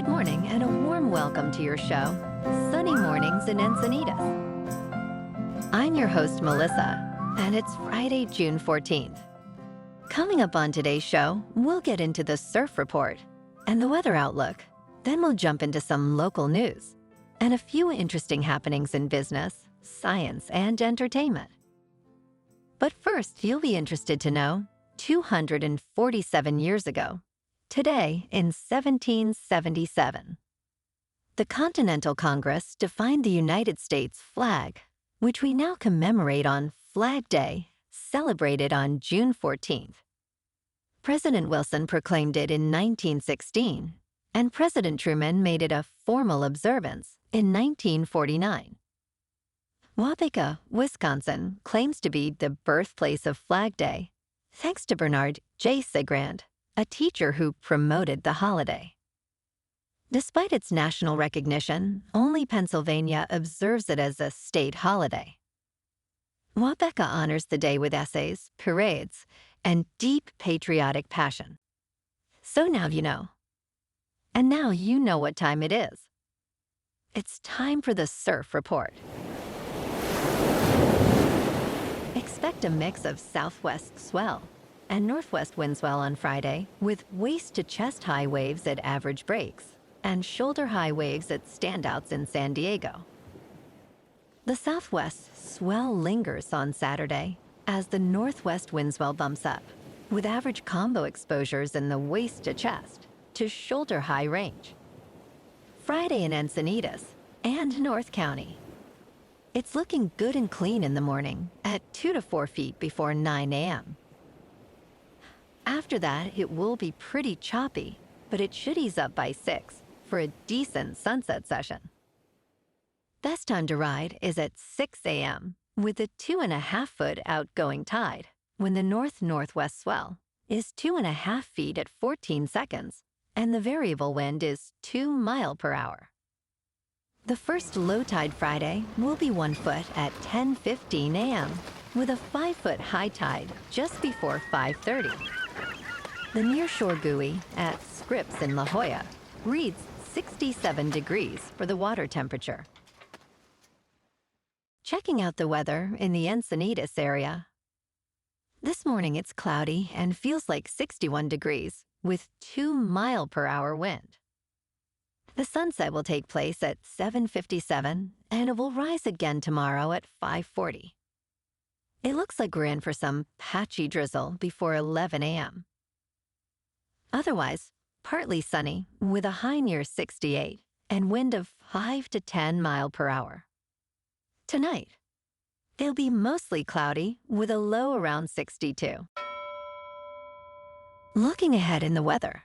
Good morning and a warm welcome to your show, Sunny Mornings in Encinitas. I'm your host, Melissa, and it's Friday, June 14th. Coming up on today's show, we'll get into the surf report and the weather outlook. Then we'll jump into some local news and a few interesting happenings in business, science, and entertainment. But first, you'll be interested to know 247 years ago, today in 1777, the Continental Congress defined the United States flag, which we now commemorate on Flag Day, celebrated on June 14th. President Wilson proclaimed it in 1916, and President Truman made it a formal observance in 1949. Waupaca, Wisconsin, claims to be the birthplace of Flag Day, thanks to Bernard J. Sigrand, a teacher who promoted the holiday. Despite its national recognition, only Pennsylvania observes it as a state holiday. Waupaca honors the day with essays, parades, and deep patriotic passion. So now you know. And now you know what time it is. It's time for the surf report. Expect a mix of southwest swell and northwest wind swell on Friday, with waist-to-chest high waves at average breaks and shoulder-high waves at standouts in San Diego. The southwest swell lingers on Saturday as the northwest wind swell bumps up, with average combo exposures in the waist-to-chest to shoulder-high range. Friday in Encinitas and North County. It's looking good and clean in the morning at 2 to 4 feet before 9 a.m. After that, it will be pretty choppy, but it should ease up by 6 for a decent sunset session. Best time to ride is at 6 a.m. with a 2.5-foot outgoing tide when the north-northwest swell is 2.5 feet at 14 seconds and the variable wind is 2 miles per hour. The first low tide Friday will be 1 foot at 10:15 a.m. with a 5-foot high tide just before 5:30. The nearshore buoy at Scripps in La Jolla reads 67 degrees for the water temperature. Checking out the weather in the Encinitas area. This morning it's cloudy and feels like 61 degrees with 2 miles per hour wind. The sunset will take place at 7:57 and it will rise again tomorrow at 5:40. It looks like we're in for some patchy drizzle before 11 a.m. Otherwise, partly sunny with a high near 68 and wind of 5 to 10 miles per hour. Tonight, it'll be mostly cloudy with a low around 62. Looking ahead in the weather.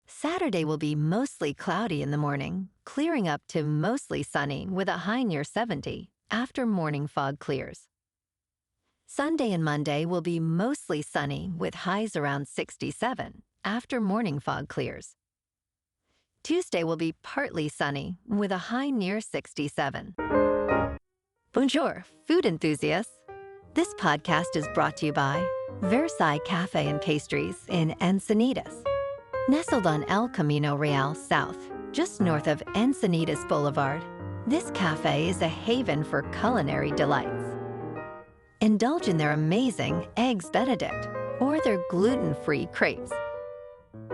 Saturday will be mostly cloudy in the morning, clearing up to mostly sunny with a high near 70 after morning fog clears. Sunday and Monday will be mostly sunny with highs around 67 after morning fog clears. Tuesday will be partly sunny with a high near 67. Bonjour, food enthusiasts. This podcast is brought to you by Versailles Cafe and Pastries in Encinitas. Nestled on El Camino Real South, just north of Encinitas Boulevard, this cafe is a haven for culinary delights. Indulge in their amazing Eggs Benedict or their gluten-free crepes.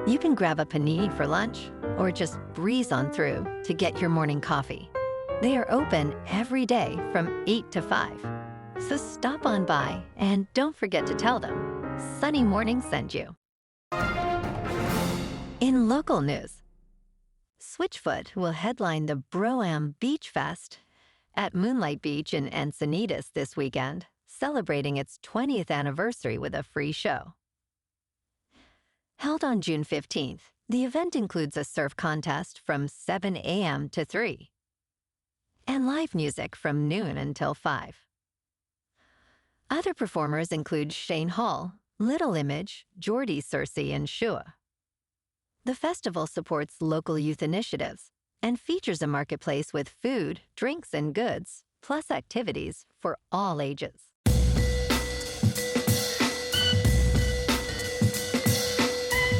You can grab a panini for lunch or just breeze on through to get your morning coffee. They are open every day from 8 to 5. So stop on by and don't forget to tell them Sunny Morning sent you. In local news, Switchfoot will headline the Bro-Am Beach Fest at Moonlight Beach in Encinitas this weekend, celebrating its 20th anniversary with a free show. Held on June 15th, the event includes a surf contest from 7 a.m. to 3, and live music from noon until 5. Other performers include Shane Hall, Little Image, Jordy Searcy, and Shua. The festival supports local youth initiatives and features a marketplace with food, drinks, and goods, plus activities for all ages.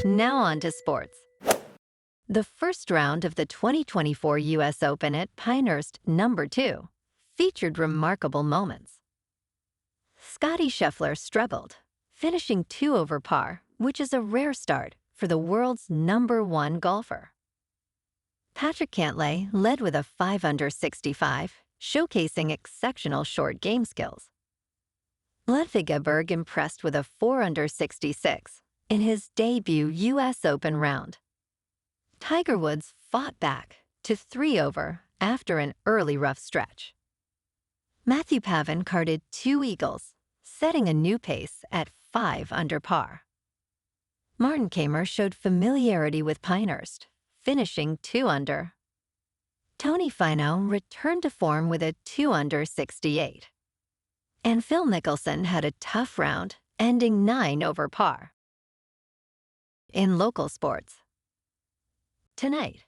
Now on to sports. The first round of the 2024 U.S. Open at Pinehurst No. 2 featured remarkable moments. Scottie Scheffler struggled, finishing 2 over par, which is a rare start for the world's #1 golfer. Patrick Cantlay led with a 5-under 65, showcasing exceptional short game skills. Ludvig Åberg impressed with a 4-under 66 in his debut U.S. Open round. Tiger Woods fought back to 3 over after an early rough stretch. Matthew Pavin carded 2 eagles, setting a new pace at 5 under par. Martin Kaymer showed familiarity with Pinehurst, finishing 2 under. Tony Finau returned to form with a 2-under 68. And Phil Mickelson had a tough round, ending 9 over par. In local sports. Tonight,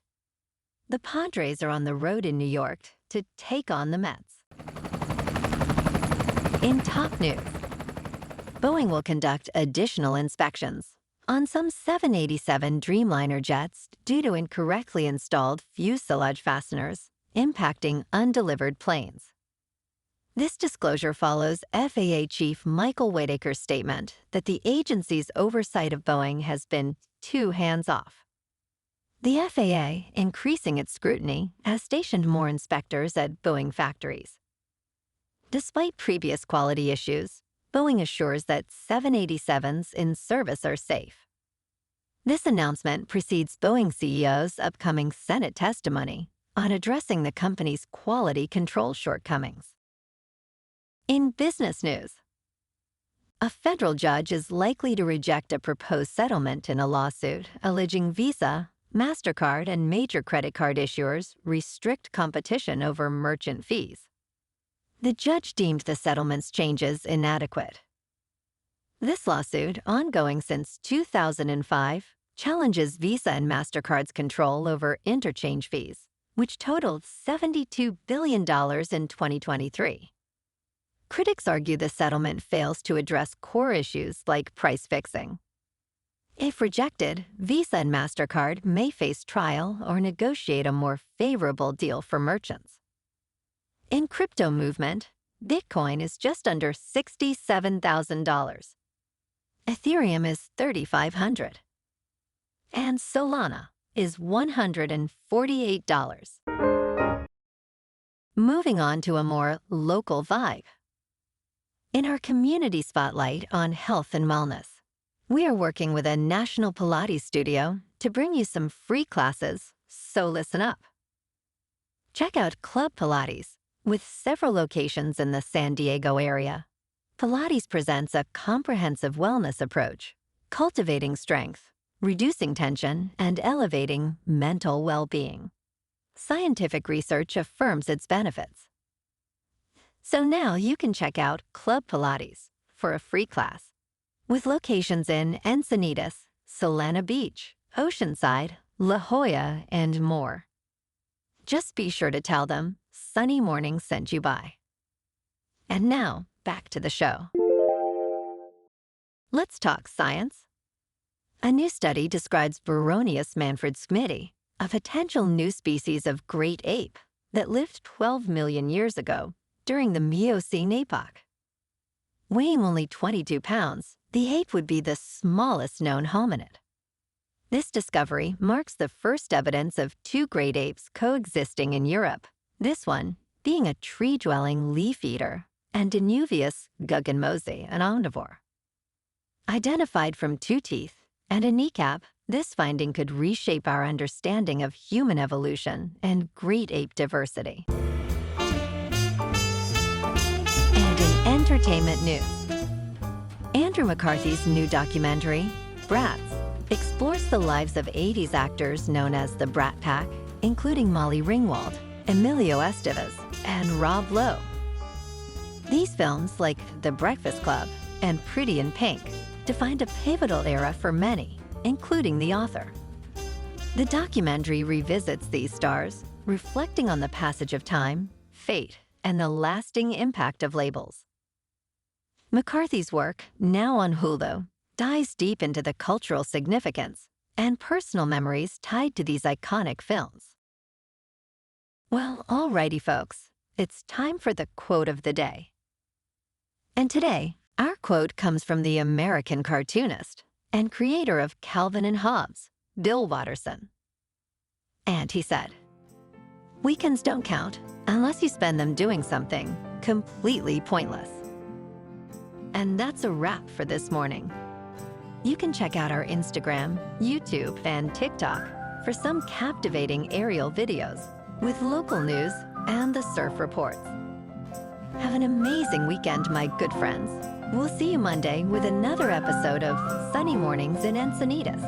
the Padres are on the road in New York to take on the Mets. In top news, Boeing will conduct additional inspections on some 787 Dreamliner jets due to incorrectly installed fuselage fasteners impacting undelivered planes. This disclosure follows FAA Chief Michael Whitaker's statement that the agency's oversight of Boeing has been too hands-off. The FAA, increasing its scrutiny, has stationed more inspectors at Boeing factories. Despite previous quality issues, Boeing assures that 787s in service are safe. This announcement precedes Boeing CEO's upcoming Senate testimony on addressing the company's quality control shortcomings. In business news, a federal judge is likely to reject a proposed settlement in a lawsuit alleging Visa, MasterCard, and major credit card issuers restrict competition over merchant fees. The judge deemed the settlement's changes inadequate. This lawsuit, ongoing since 2005, challenges Visa and MasterCard's control over interchange fees, which totaled $72 billion in 2023. Critics argue the settlement fails to address core issues like price fixing. If rejected, Visa and MasterCard may face trial or negotiate a more favorable deal for merchants. In crypto movement, Bitcoin is just under $67,000. Ethereum is $3,500. And Solana is $148. Moving on to a more local vibe. In our community spotlight on health and wellness, we are working with a national Pilates studio to bring you some free classes, so listen up. Check out Club Pilates, with several locations in the San Diego area. Pilates presents a comprehensive wellness approach, cultivating strength, reducing tension, and elevating mental well-being. Scientific research affirms its benefits. So now you can check out Club Pilates for a free class, with locations in Encinitas, Solana Beach, Oceanside, La Jolla, and more. Just be sure to tell them Sunny Morning sent you by. And now, back to the show. Let's talk science. A new study describes Baronius manfred smitty, a potential new species of great ape that lived 12 million years ago during the Miocene epoch. Weighing only 22 pounds, the ape would be the smallest known hominid. This discovery marks the first evidence of 2 great apes coexisting in Europe, this one being a tree-dwelling leaf eater and Danuvius guggenmosi, an omnivore. Identified from 2 teeth and a kneecap, this finding could reshape our understanding of human evolution and great ape diversity. And in entertainment news, Andrew McCarthy's new documentary, Brat, explores the lives of 80s actors known as the Brat Pack, including Molly Ringwald, Emilio Estevez, and Rob Lowe. These films, like The Breakfast Club and Pretty in Pink, defined a pivotal era for many, including the author. The documentary revisits these stars, reflecting on the passage of time, fate, and the lasting impact of labels. McCarthy's work, now on Hulu, dives deep into the cultural significance and personal memories tied to these iconic films. Well, alrighty, folks. It's time for the quote of the day. And today, our quote comes from the American cartoonist and creator of Calvin and Hobbes, Bill Watterson. And he said, "Weekends don't count unless you spend them doing something completely pointless." And that's a wrap for this morning. You can check out our Instagram, YouTube, and TikTok for some captivating aerial videos with local news and the surf reports. Have an amazing weekend, my good friends. We'll see you Monday with another episode of Sunny Mornings in Encinitas.